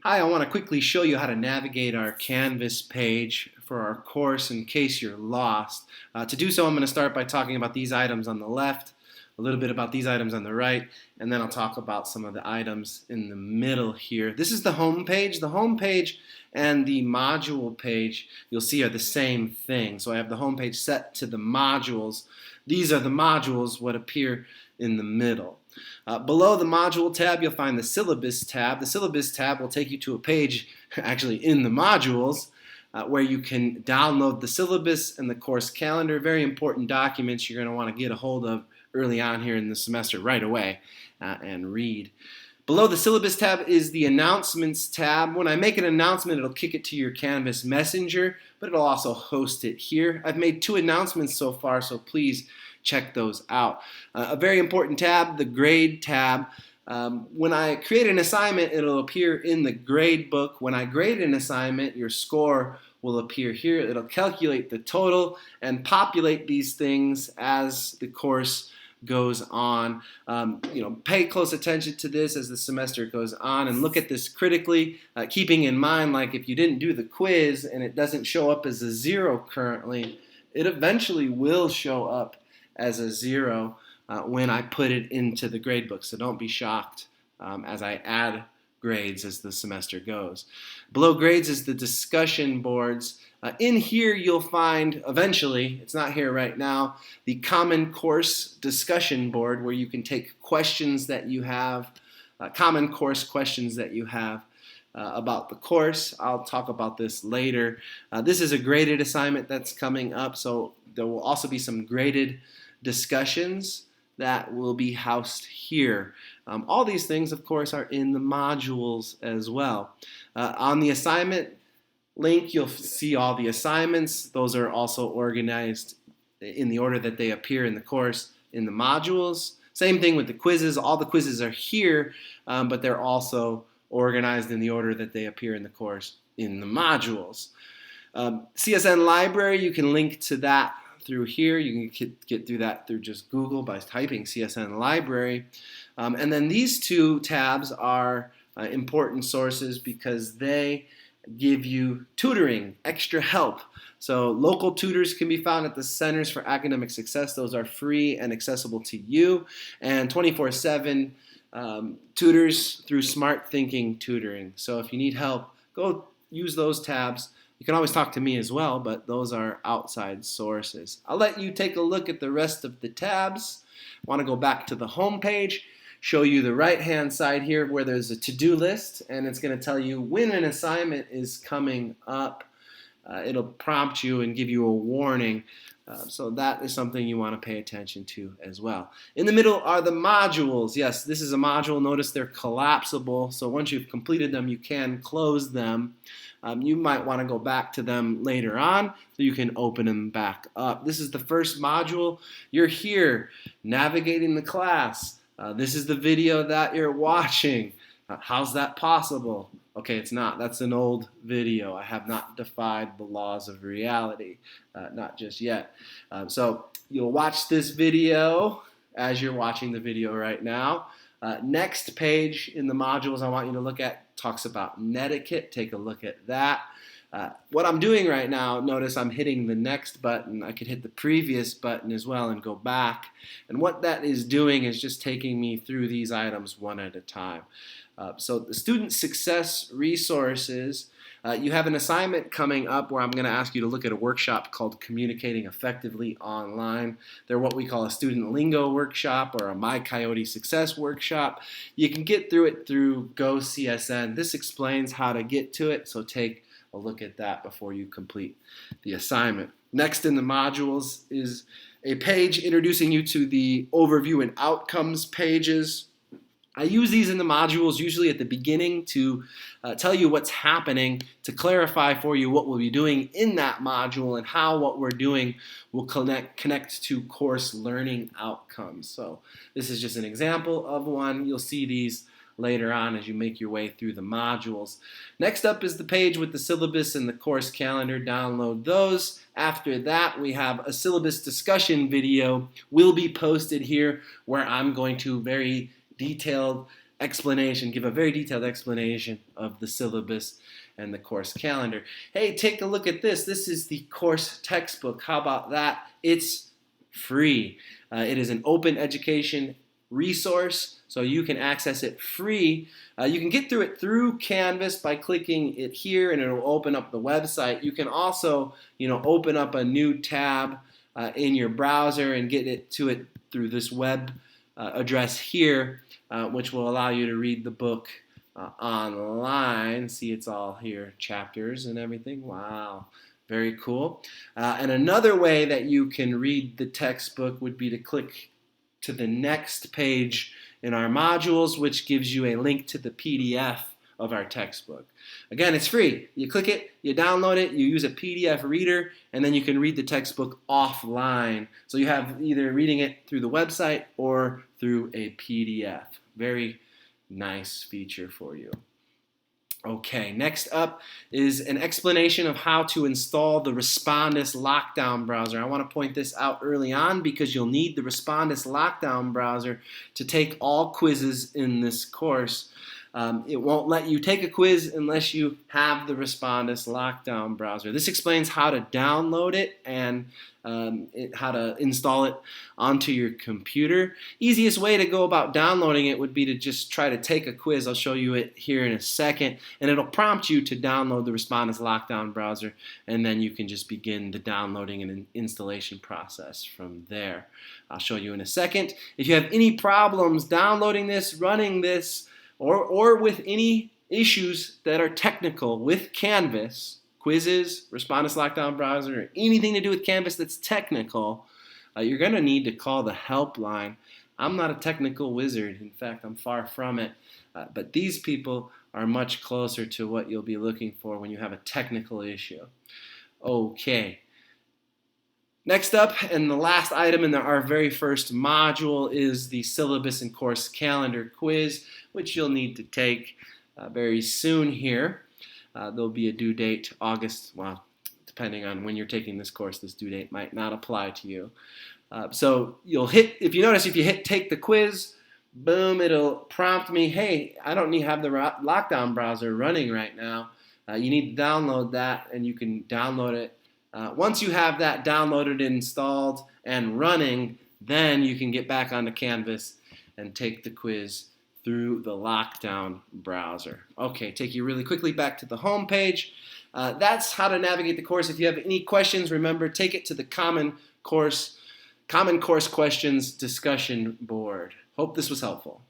Hi, I want to quickly show you how to navigate our Canvas page for our course in case you're lost. To do so, I'm going to start by talking about these items on the left, a little bit about these items on the right, and then I'll talk about some of the items in the middle here. This is the home page. The home page and the module page, you'll see, are the same thing. So I have the home page set to the modules. These are the modules, what appear in the middle. Below the module tab, you'll find the syllabus tab. The syllabus tab will take you to a page actually in the modules where you can download the syllabus and the course calendar. Very important documents you're going to want to get a hold of early on here in the semester right away and read. Below the syllabus tab is the announcements tab. When I make an announcement, it'll kick it to your Canvas Messenger, but it'll also host it here. I've made 2 announcements so far, so please check those out. A very important tab, the grade tab. When I create an assignment, it'll appear in the grade book. When I grade an assignment, your score will appear here. It'll calculate the total and populate these things as the course goes on. Pay close attention to this as the semester goes on and look at this critically, keeping in mind, like, if you didn't do the quiz and it doesn't show up as a 0 currently, it eventually will show up as a 0 when I put it into the gradebook. So don't be shocked as I add grades as the semester goes. Below grades is the discussion boards. In here you'll find, eventually, it's not here right now, the Common Course discussion board where you can take questions that you have, Common Course questions that you have about the course. I'll talk about this later. This is a graded assignment that's coming up, so there will also be some graded discussions that will be housed here. All these things, of course, are in the modules as well. On the assignment link, you'll see all the assignments. Those are also organized in the order that they appear in the course in the modules. Same thing with the quizzes. All the quizzes are here, but they're also organized in the order that they appear in the course in the modules. CSN Library, you can link to that through here. You can get through that through just Google by typing CSN Library. And then these 2 tabs are important sources because they give you tutoring, extra help. So local tutors can be found at the Centers for Academic Success. Those are free and accessible to you. And 24/7 tutors through Smart Thinking Tutoring. So if you need help, go use those tabs. You can always talk to me as well, but those are outside sources. I'll let you take a look at the rest of the tabs. I want to go back to the home page, show you the right-hand side here where there's a to-do list, and it's going to tell you when an assignment is coming up. It'll prompt you and give you a warning. So that is something you want to pay attention to as well. In the middle are the modules. Yes, this is a module. Notice they're collapsible. So once you've completed them, you can close them. You might want to go back to them later on so you can open them back up. This is the first module. You're here navigating the class. This is the video that you're watching. How's that possible? Okay, it's not. That's an old video. I have not defied the laws of reality, not just yet. So you'll watch this video as you're watching the video right now. Next page in the modules I want you to look at talks about netiquette. Take a look at that. What I'm doing right now, notice I'm hitting the next button. I could hit the previous button as well and go back. And what that is doing is just taking me through these items one at a time. So the student success resources, you have an assignment coming up where I'm going to ask you to look at a workshop called Communicating Effectively Online. They're what we call a student lingo workshop or a My Coyote Success workshop. You can get through it through GoCSN. This explains how to get to it, so take a look at that before you complete the assignment. Next in the modules is a page introducing you to the overview and outcomes pages. I use these in the modules usually at the beginning to tell you what's happening, to clarify for you what we'll be doing in that module and how what we're doing will connect to course learning outcomes. So this is just an example of one. You'll see these later on as you make your way through the modules. Next up is the page with the syllabus and the course calendar. Download those. After that, we have a syllabus discussion video will be posted here where I'm going to very detailed explanation, give a very detailed explanation of the syllabus and the course calendar. Hey, take a look at this. This is the course textbook. How about that? It's free. It is an open education resource, so you can access it free. You can get through it through Canvas by clicking it here, and it'll open up the website. You can also, open up a new tab in your browser and get it through this web address here, which will allow you to read the book online. See, it's all here, chapters and everything. Wow, very cool. And another way that you can read the textbook would be to click to the next page in our modules, which gives you a link to the PDF of our textbook. Again, it's free. You click it, you download it, you use a PDF reader, and then you can read the textbook offline. So you have either reading it through the website or through a PDF. Very nice feature for you. Okay, next up is an explanation of how to install the Respondus Lockdown browser. I want to point this out early on because you'll need the Respondus Lockdown browser to take all quizzes in this course. It won't let you take a quiz unless you have the Respondus Lockdown browser. This explains how to download it and how to install it onto your computer. Easiest way to go about downloading it would be to just try to take a quiz. I'll show you it here in a second, and it'll prompt you to download the Respondus Lockdown browser, and then you can just begin the downloading and installation process from there. I'll show you in a second. If you have any problems downloading this, running this, or with any issues that are technical with Canvas, quizzes, Respondus Lockdown browser, or anything to do with Canvas that's technical, you're going to need to call the helpline. I'm not a technical wizard. In fact, I'm far from it. But these people are much closer to what you'll be looking for when you have a technical issue. Okay. Next up, and the last item in our very first module, is the syllabus and course calendar quiz, which you'll need to take very soon here. There'll be a due date, August, well, depending on when you're taking this course, this due date might not apply to you. So you'll hit, if you hit take the quiz, boom, it'll prompt me, hey, I don't need to have the Lockdown browser running right now. You need to download that, and you can download it. Once you have that downloaded, installed, and running, then you can get back onto Canvas and take the quiz through the Lockdown browser. Okay, take you really quickly back to the home page. That's how to navigate the course. If you have any questions, remember, take it to the Common Course Questions discussion board. Hope this was helpful.